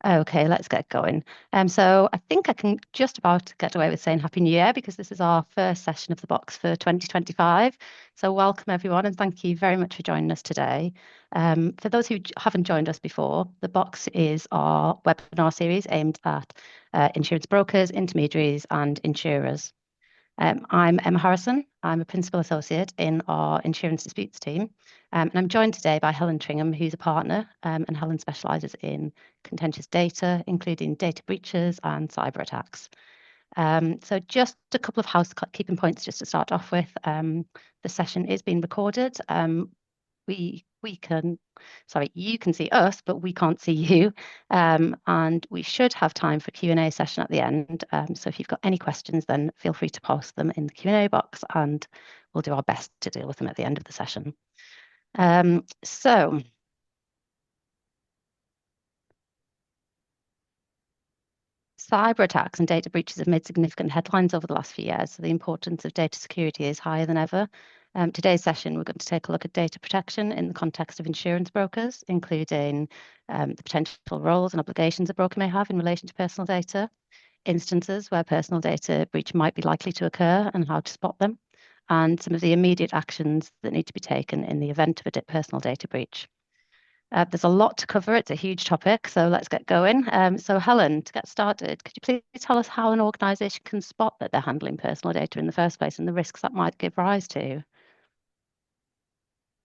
Okay, let's get going. So I think I can just about get away with saying Happy New Year because this is our first session of the box for 2025. So welcome everyone and thank you very much for joining us today. For those who haven't joined us before, the box is our webinar series aimed at insurance brokers, intermediaries and insurers. I'm Emma Harrison. I'm a principal associate in our insurance disputes team. And I'm joined today by Helen Tringham, who's a partner, and Helen specialises in contentious data, including data breaches and cyber attacks. So just a couple of housekeeping points just to start off with. The session is being recorded. You can see us, but we can't see you. And we should have time for Q&A session at the end. So if you've got any questions, then feel free to post them in the Q&A box and we'll do our best to deal with them at the end of the session. So cyber attacks and data breaches have made significant headlines over the last few years, so the importance of data security is higher than ever. Today's session, we're going to take a look at data protection in the context of insurance brokers, including the potential roles and obligations a broker may have in relation to personal data, instances where personal data breach might be likely to occur and how to spot them, and some of the immediate actions that need to be taken in the event of a personal data breach. There's a lot to cover. It's a huge topic, so let's get going. So Helen, to get started, could you please tell us how an organisation can spot that they're handling personal data in the first place and the risks that might give rise to?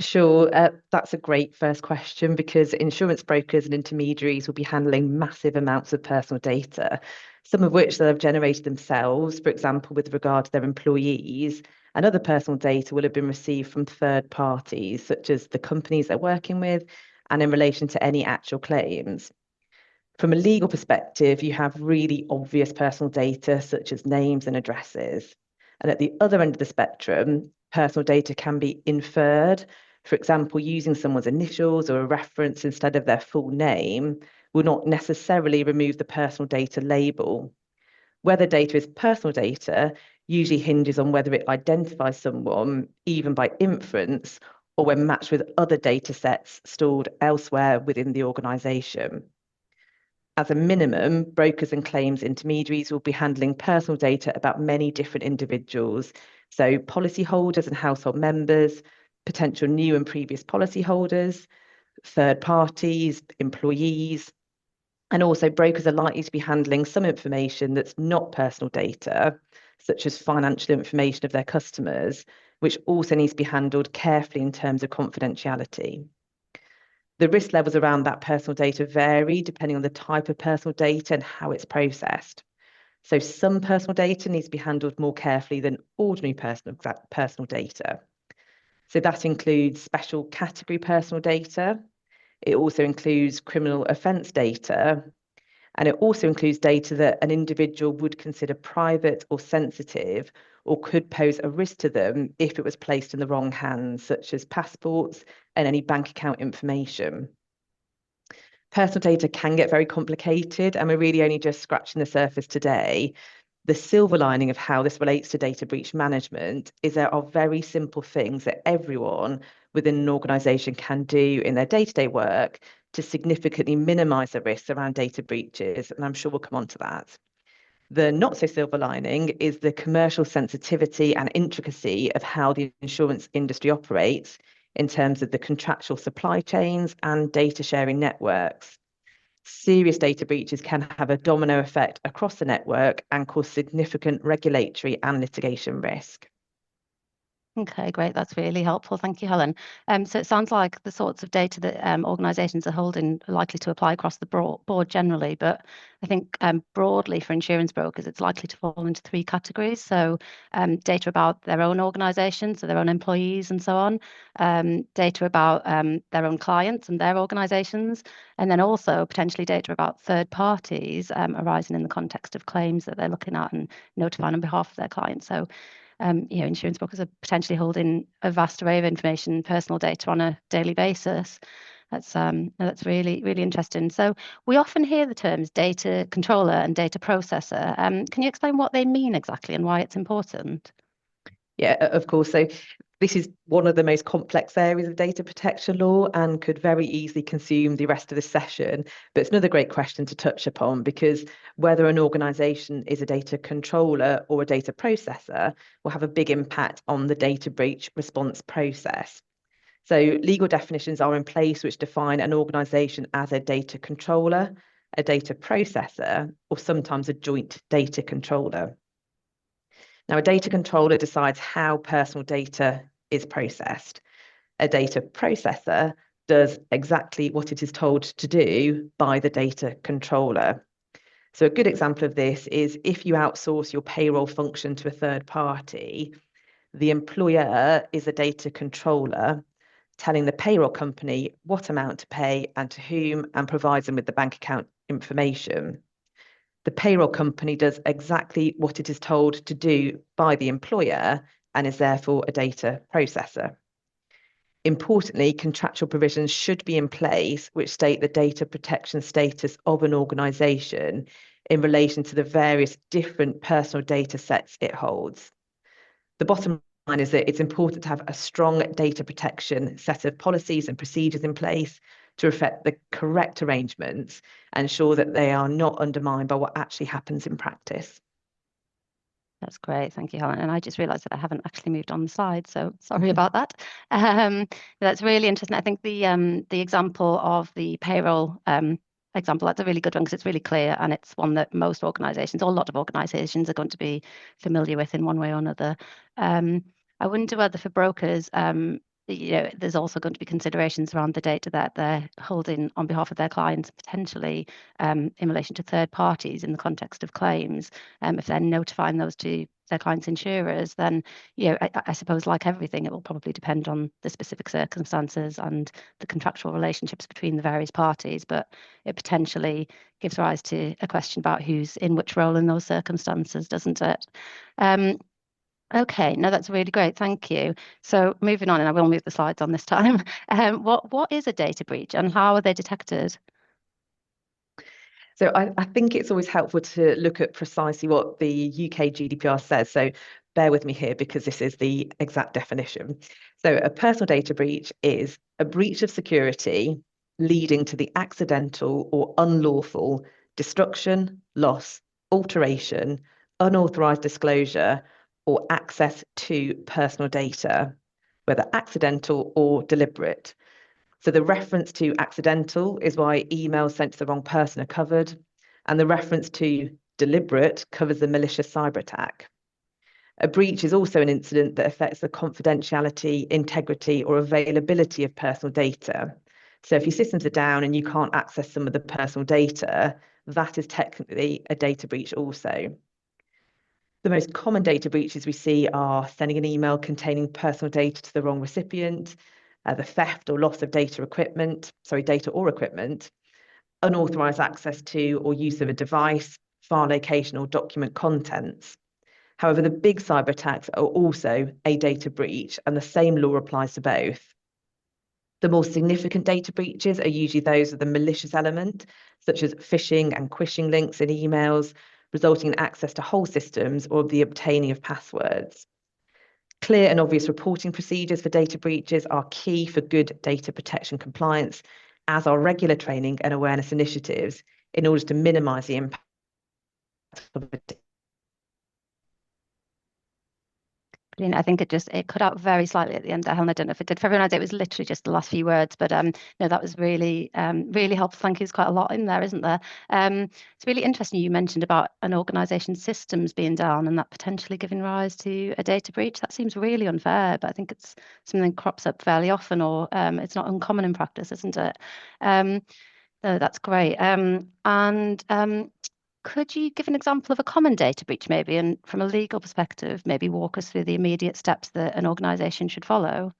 Sure, that's a great first question because insurance brokers and intermediaries will be handling massive amounts of personal data, some of which they'll have generated themselves, for example, with regard to their employees, and other personal data will have been received from third parties, such as the companies they're working with, and in relation to any actual claims. From a legal perspective, you have really obvious personal data, such as names and addresses. And at the other end of the spectrum, personal data can be inferred. For example, using someone's initials or a reference instead of their full name will not necessarily remove the personal data label. Whether data is personal data usually hinges on whether it identifies someone, even by inference, or when matched with other data sets stored elsewhere within the organisation. As a minimum, brokers and claims intermediaries will be handling personal data about many different individuals, so policyholders and household members, potential new and previous policyholders, third parties, employees, and also brokers are likely to be handling some information that's not personal data, such as financial information of their customers, which also needs to be handled carefully in terms of confidentiality. The risk levels around that personal data vary depending on the type of personal data and how it's processed. So some personal data needs to be handled more carefully than ordinary personal data. So that includes special category personal data. It also includes criminal offence data. And it also includes data that an individual would consider private or sensitive or could pose a risk to them if it was placed in the wrong hands, such as passports and any bank account information. Personal data can get very complicated, and we're really only just scratching the surface today. The silver lining of how this relates to data breach management is there are very simple things that everyone within an organisation can do in their day-to-day work to significantly minimise the risks around data breaches, and I'm sure we'll come on to that. The not so silver lining is the commercial sensitivity and intricacy of how the insurance industry operates in terms of the contractual supply chains and data sharing networks. Serious data breaches can have a domino effect across the network and cause significant regulatory and litigation risk. Okay, great. That's really helpful. Thank you, Helen. So it sounds like the sorts of data that organisations are holding are likely to apply across the board generally, but I think broadly for insurance brokers, it's likely to fall into three categories. So data about their own organisation, so their own employees and so on, data about their own clients and their organisations, and then also potentially data about third parties arising in the context of claims that they're looking at and notifying on behalf of their clients. So insurance brokers are potentially holding a vast array of information, personal data on a daily basis. That's really, really interesting. So we often hear the terms data controller and data processor. Can you explain what they mean exactly and why it's important? Yeah, of course. So this is one of the most complex areas of data protection law and could very easily consume the rest of the session. But it's another great question to touch upon, because whether an organisation is a data controller or a data processor will have a big impact on the data breach response process. So legal definitions are in place which define an organisation as a data controller, a data processor, or sometimes a joint data controller. Now, a data controller decides how personal data is processed. A data processor does exactly what it is told to do by the data controller. So a good example of this is if you outsource your payroll function to a third party, the employer is a data controller telling the payroll company what amount to pay and to whom, and provides them with the bank account information. The payroll company does exactly what it is told to do by the employer and is therefore a data processor. Importantly, contractual provisions should be in place which state the data protection status of an organisation in relation to the various different personal data sets it holds. The bottom line is that it's important to have a strong data protection set of policies and procedures in place to reflect the correct arrangements and ensure that they are not undermined by what actually happens in practice. That's great. Thank you, Helen. And I just realized that I haven't actually moved on the slide, so sorry about that. That's really interesting. I think the example of the payroll example, that's a really good one because it's really clear, and it's one that most organizations, or a lot of organizations, are going to be familiar with in one way or another. I wonder whether for brokers, there's also going to be considerations around the data that they're holding on behalf of their clients, potentially in relation to third parties in the context of claims. If they're notifying those to their clients' insurers, then I suppose, like everything, it will probably depend on the specific circumstances and the contractual relationships between the various parties. But it potentially gives rise to a question about who's in which role in those circumstances, doesn't it? Okay, no, that's really great. Thank you. So moving on, and I will move the slides on this time. What is a data breach and how are they detected? So I think it's always helpful to look at precisely what the UK GDPR says. So bear with me here because this is the exact definition. So a personal data breach is a breach of security leading to the accidental or unlawful destruction, loss, alteration, unauthorized disclosure, or access to personal data, whether accidental or deliberate. So the reference to accidental is why emails sent to the wrong person are covered, and the reference to deliberate covers the malicious cyber attack. A breach is also an incident that affects the confidentiality, integrity, or availability of personal data. So if your systems are down and you can't access some of the personal data, that is technically a data breach also. The most common data breaches we see are sending an email containing personal data to the wrong recipient, the theft or loss of data or equipment, unauthorized access to or use of a device, file location or document contents. However, the big cyber attacks are also a data breach, and the same law applies to both. The more significant data breaches are usually those of the malicious element, such as phishing and quishing links in emails, resulting in access to whole systems or the obtaining of passwords. Clear and obvious reporting procedures for data breaches are key for good data protection compliance, as are regular training and awareness initiatives in order to minimise the impact of I think it cut out very slightly at the end there, Helen. I don't know if it did for everyone. It was literally just the last few words, but no, that was really really helpful. Thank you. There's quite a lot in there, isn't there? It's really interesting you mentioned about an organisation's systems being down and that potentially giving rise to a data breach. That seems really unfair, but I think it's something that crops up fairly often, or it's not uncommon in practice, isn't it? No, that's great. Could you give an example of a common data breach, maybe, and from a legal perspective, maybe walk us through the immediate steps that an organisation should follow?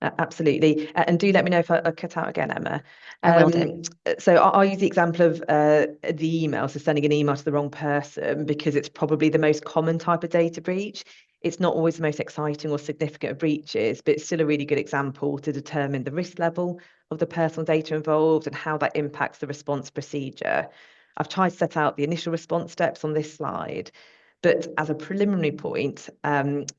Absolutely. And do let me know if I cut out again, Emma. I will do. So I'll use the example of the email, so sending an email to the wrong person, because it's probably the most common type of data breach. It's not always the most exciting or significant of breaches, but it's still a really good example to determine the risk level of the personal data involved and how that impacts the response procedure. I've tried to set out the initial response steps on this slide. But as a preliminary point,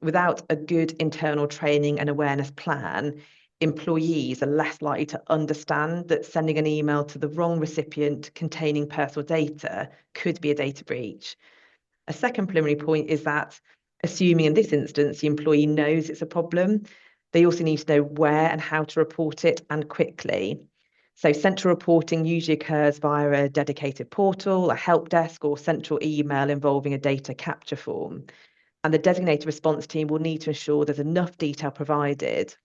without a good internal training and awareness plan, employees are less likely to understand that sending an email to the wrong recipient containing personal data could be a data breach. A second preliminary point is that, assuming in this instance the employee knows it's a problem, they also need to know where and how to report it, and quickly. So central reporting usually occurs via a dedicated portal, a help desk, or central email involving a data capture form. And the designated response team will need to ensure there's enough detail provided.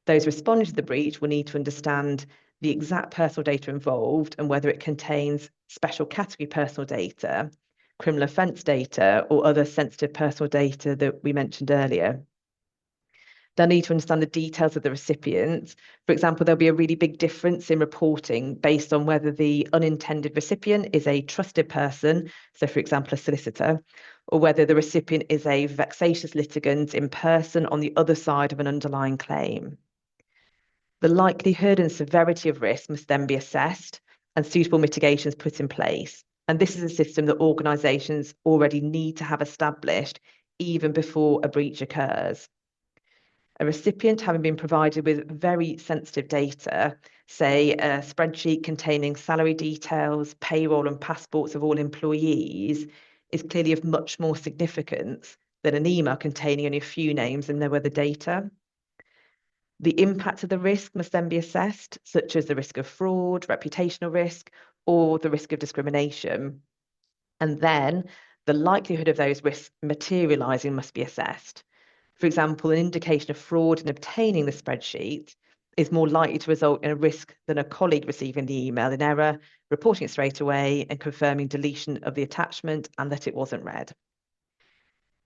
Those responding to the breach will need to understand the exact personal data involved and whether it contains special category personal data, criminal offence data, or other sensitive personal data that we mentioned earlier. They'll need to understand the details of the recipient. For example, there'll be a really big difference in reporting based on whether the unintended recipient is a trusted person, so for example, a solicitor, or whether the recipient is a vexatious litigant in person on the other side of an underlying claim. The likelihood and severity of risk must then be assessed and suitable mitigations put in place. And this is a system that organisations already need to have established even before a breach occurs. A recipient having been provided with very sensitive data, say a spreadsheet containing salary details, payroll and passports of all employees, is clearly of much more significance than an email containing only a few names and no other data. The impact of the risk must then be assessed, such as the risk of fraud, reputational risk, or the risk of discrimination. And then the likelihood of those risks materialising must be assessed. For example, an indication of fraud in obtaining the spreadsheet is more likely to result in a risk than a colleague receiving the email in error, reporting it straight away, and confirming deletion of the attachment and that it wasn't read.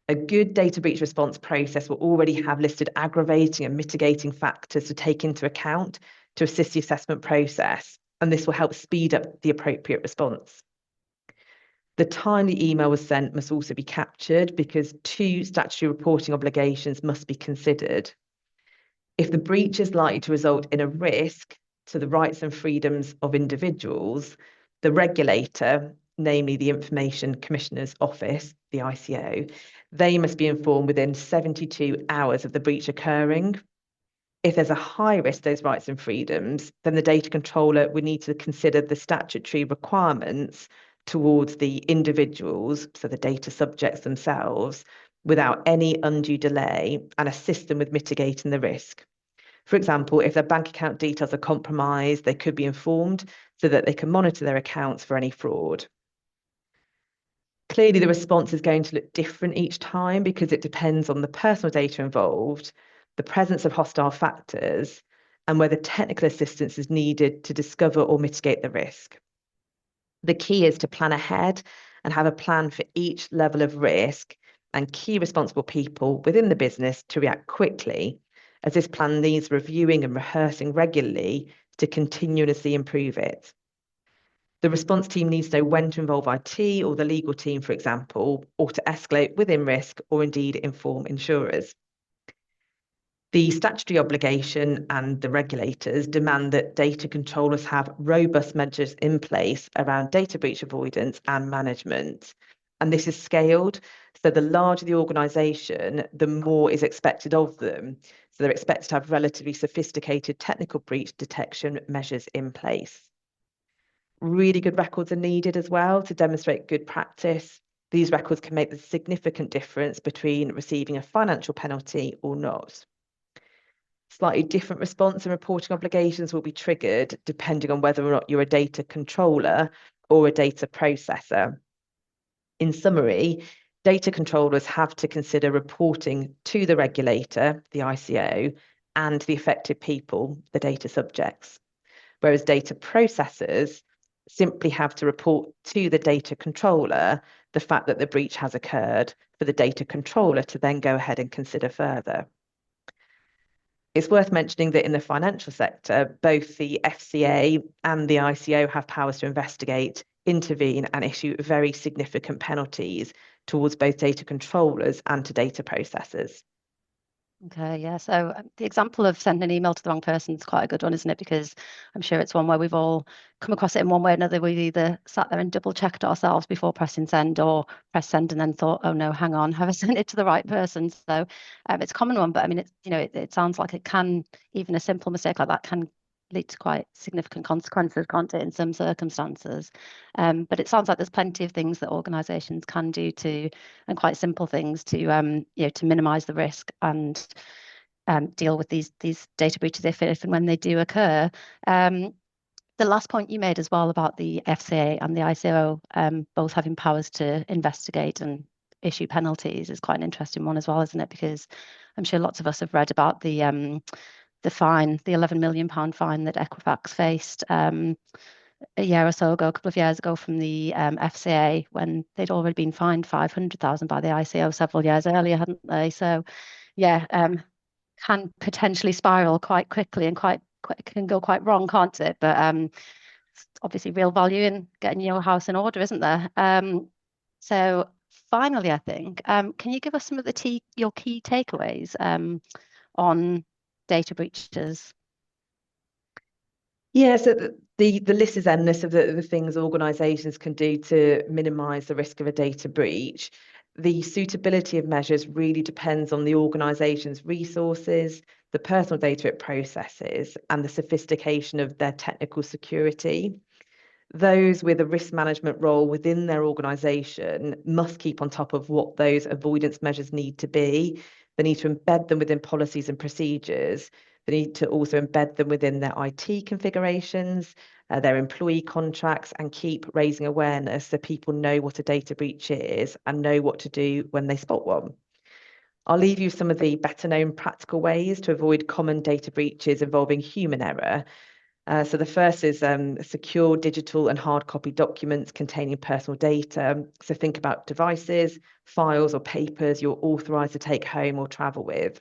A good data breach response process will already have listed aggravating and mitigating factors to take into account to assist the assessment process, and this will help speed up the appropriate response. The time the email was sent must also be captured because 2 statutory reporting obligations must be considered. If the breach is likely to result in a risk to the rights and freedoms of individuals, the regulator, namely the Information Commissioner's Office, the ICO, they must be informed within 72 hours of the breach occurring. If there's a high risk to those rights and freedoms, then the data controller would need to consider the statutory requirements towards the individuals, so the data subjects themselves, without any undue delay and assist them with mitigating the risk. For example, if their bank account details are compromised, they could be informed so that they can monitor their accounts for any fraud. Clearly, the response is going to look different each time because it depends on the personal data involved, the presence of hostile factors, and whether technical assistance is needed to discover or mitigate the risk. The key is to plan ahead and have a plan for each level of risk and key responsible people within the business to react quickly, as this plan needs reviewing and rehearsing regularly to continuously improve it. The response team needs to know when to involve IT or the legal team, for example, or to escalate within risk or indeed inform insurers. The statutory obligation and the regulators demand that data controllers have robust measures in place around data breach avoidance and management. And this is scaled, so the larger the organisation, the more is expected of them. So they're expected to have relatively sophisticated technical breach detection measures in place. Really good records are needed as well to demonstrate good practice. These records can make the significant difference between receiving a financial penalty or not. Slightly different response and reporting obligations will be triggered depending on whether or not you're a data controller or a data processor. In summary, data controllers have to consider reporting to the regulator, the ICO, and the affected people, the data subjects, whereas data processors simply have to report to the data controller the fact that the breach has occurred for the data controller to then go ahead and consider further. It's worth mentioning that in the financial sector, both the FCA and the ICO have powers to investigate, intervene, and issue very significant penalties towards both data controllers and to data processors. Okay, yeah. So the example of sending an email to the wrong person is quite a good one, isn't it? Because I'm sure it's one where we've all come across it in one way or another. We've either sat there and double checked ourselves before pressing send, or press send and then thought, oh no, hang on, have I sent it to the right person? So it's a common one, but I mean, it's, it sounds like it can, even a simple mistake like that can lead to quite significant consequences, can't it, in some circumstances? But it sounds like there's plenty of things that organisations can do to, and quite simple things to, to minimise the risk and deal with these data breaches if and when they do occur. The last point you made as well about the FCA and the ICO both having powers to investigate and issue penalties is quite an interesting one as well, isn't it? Because I'm sure lots of us have read about the fine, the £11 million fine that Equifax faced a year or so ago, a couple of years ago from the FCA, when they'd already been fined 500,000 by the ICO several years earlier, hadn't they? So yeah, can potentially spiral quite quickly and can go quite wrong, can't it? But obviously real value in getting your house in order, isn't there? So finally, I think, can you give us some of your key takeaways on data breaches? Yeah, so the list is endless of the things organisations can do to minimise the risk of a data breach. The suitability of measures really depends on the organisation's resources, the personal data it processes, and the sophistication of their technical security. Those with a risk management role within their organisation must keep on top of what those avoidance measures need to be. They need to embed them within policies and procedures. They need to also embed them within their IT configurations, their employee contracts, and keep raising awareness so people know what a data breach is and know what to do when they spot one. I'll leave you some of the better known practical ways to avoid common data breaches involving human error. So the first is secure digital and hard copy documents containing personal data. So think about devices, files or papers you're authorised to take home or travel with.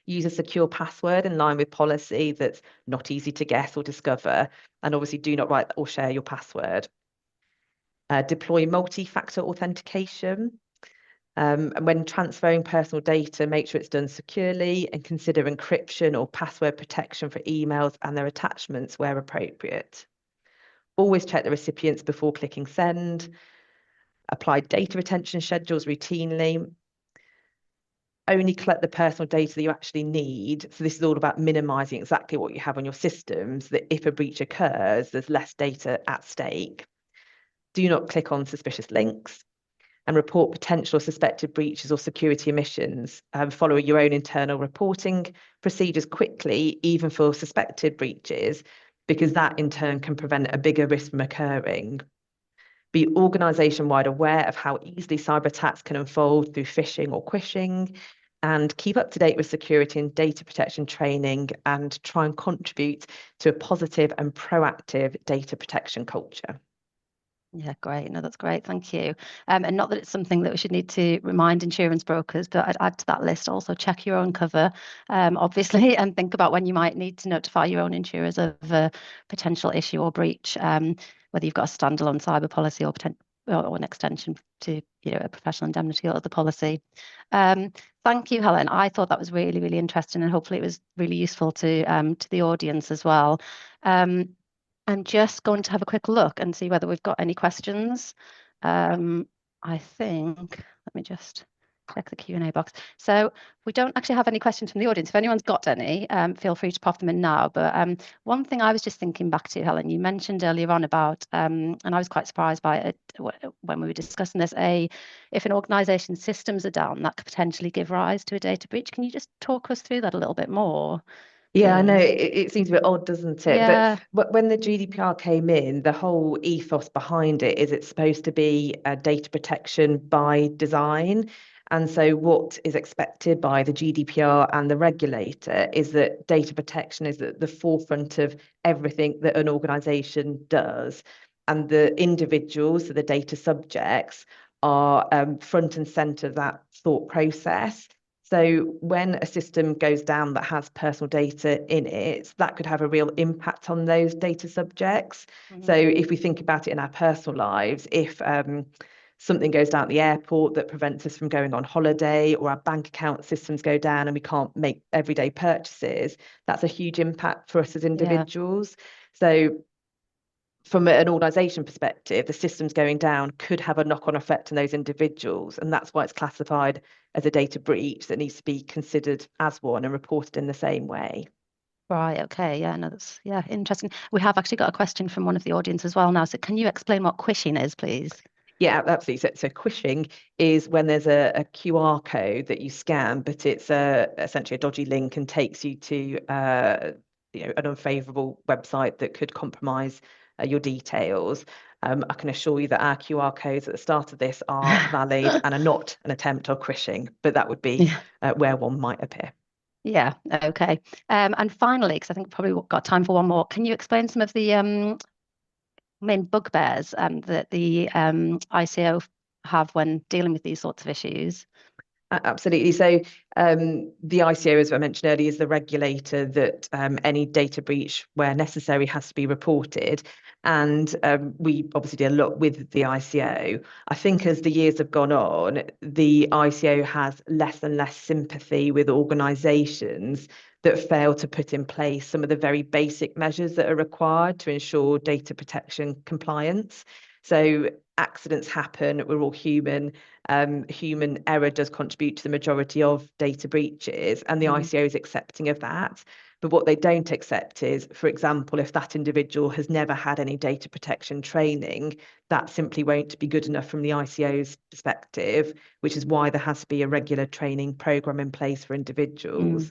Use a secure password in line with policy that's not easy to guess or discover. And obviously do not write or share your password. Deploy multi-factor authentication. And when transferring personal data, make sure it's done securely and consider encryption or password protection for emails and their attachments where appropriate. Always check the recipients before clicking send. Apply data retention schedules routinely. Only collect the personal data that you actually need. So this is all about minimizing exactly what you have on your systems, so that if a breach occurs, there's less data at stake. Do not click on suspicious links and report potential or suspected breaches or security omissions. Follow your own internal reporting procedures quickly, even for suspected breaches, because that in turn can prevent a bigger risk from occurring. Be organisation-wide aware of how easily cyber attacks can unfold through phishing or quishing, and keep up to date with security and data protection training, and try and contribute to a positive and proactive data protection culture. Yeah, great. No, that's great. Thank you. And not that it's something that we should need to remind insurance brokers, but I'd add to that list also check your own cover, obviously, and think about when you might need to notify your own insurers of a potential issue or breach, whether you've got a standalone cyber policy or an extension to a professional indemnity or other policy. Thank you, Helen. I thought that was really, really interesting, and hopefully it was really useful to the audience as well. I'm just going to have a quick look and see whether we've got any questions. I think, let me just check the Q&A box. So we don't actually have any questions from the audience. If anyone's got any, feel free to pop them in now. But one thing I was just thinking back to, Helen, you mentioned earlier on about, and I was quite surprised by it when we were discussing this, if an organisation's systems are down, that could potentially give rise to a data breach. Can you just talk us through that a little bit more, Yeah, I know please? it seems a bit odd, doesn't it? Yeah. But when the GDPR came in, the whole ethos behind it is it's supposed to be a data protection by design. And so what is expected by the GDPR and the regulator is that data protection is at the forefront of everything that an organization does. And the individuals, so the data subjects, are front and center of that thought process. So when a system goes down that has personal data in it, that could have a real impact on those data subjects. Mm-hmm. So if we think about it in our personal lives, if something goes down at the airport that prevents us from going on holiday, or our bank account systems go down and we can't make everyday purchases, that's a huge impact for us as individuals. So from an organisation perspective, the systems going down could have a knock-on effect on those individuals, and that's why it's classified as a data breach that needs to be considered as one and reported in the same way. Right, okay, yeah, no, that's interesting. We have actually got a question from one of the audience as well now. So can you explain what quishing is, please? Yeah, absolutely. So quishing is when there's a QR code that you scan, but it's essentially a dodgy link and takes you to an unfavourable website that could compromise your details. I can assure you that our QR codes at the start of this are valid and are not an attempt or quishing, but that would be where one might appear. Yeah, okay. And finally, because I think probably we've got time for one more, can you explain some of the main bugbears that the ICO have when dealing with these sorts of issues? Absolutely. So the ICO, as I mentioned earlier, is the regulator that any data breach, where necessary, has to be reported. And we obviously do a lot with the ICO. I think as the years have gone on, the ICO has less and less sympathy with organisations that fail to put in place some of the very basic measures that are required to ensure data protection compliance. So accidents happen, we're all human. Human error does contribute to the majority of data breaches, and the ICO is accepting of that. But what they don't accept is, for example, if that individual has never had any data protection training, that simply won't be good enough from the ICO's perspective, which is why there has to be a regular training program in place for individuals.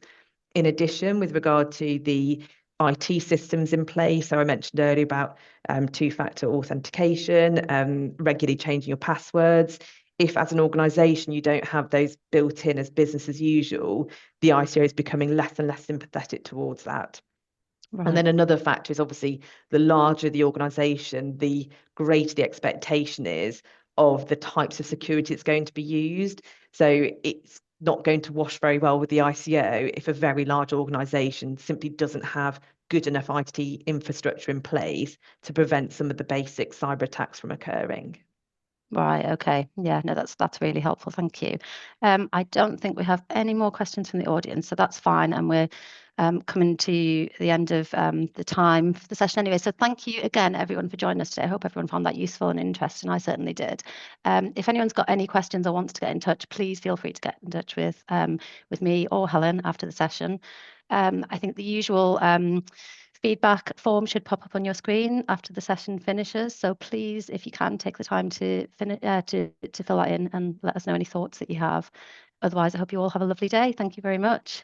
In addition, with regard to the IT systems in place, so I mentioned earlier about two-factor authentication, regularly changing your passwords. If as an organisation you don't have those built in as business as usual, the ICO is becoming less and less sympathetic towards that. Right. And then another factor is obviously the larger the organisation, the greater the expectation is of the types of security that's going to be used. So it's not going to wash very well with the ICO if a very large organisation simply doesn't have good enough IT infrastructure in place to prevent some of the basic cyber attacks from occurring. Right, okay. Yeah, no, that's really helpful. Thank you. I don't think we have any more questions from the audience, so that's fine. And we're coming to the end of the time for the session anyway. So thank you again, everyone, for joining us today. I hope everyone found that useful and interesting. I certainly did. If anyone's got any questions or wants to get in touch, please feel free to get in touch with me or Helen after the session. I think the usual feedback form should pop up on your screen after the session finishes. So please, if you can, take the time to fill that in and let us know any thoughts that you have. Otherwise, I hope you all have a lovely day. Thank you very much.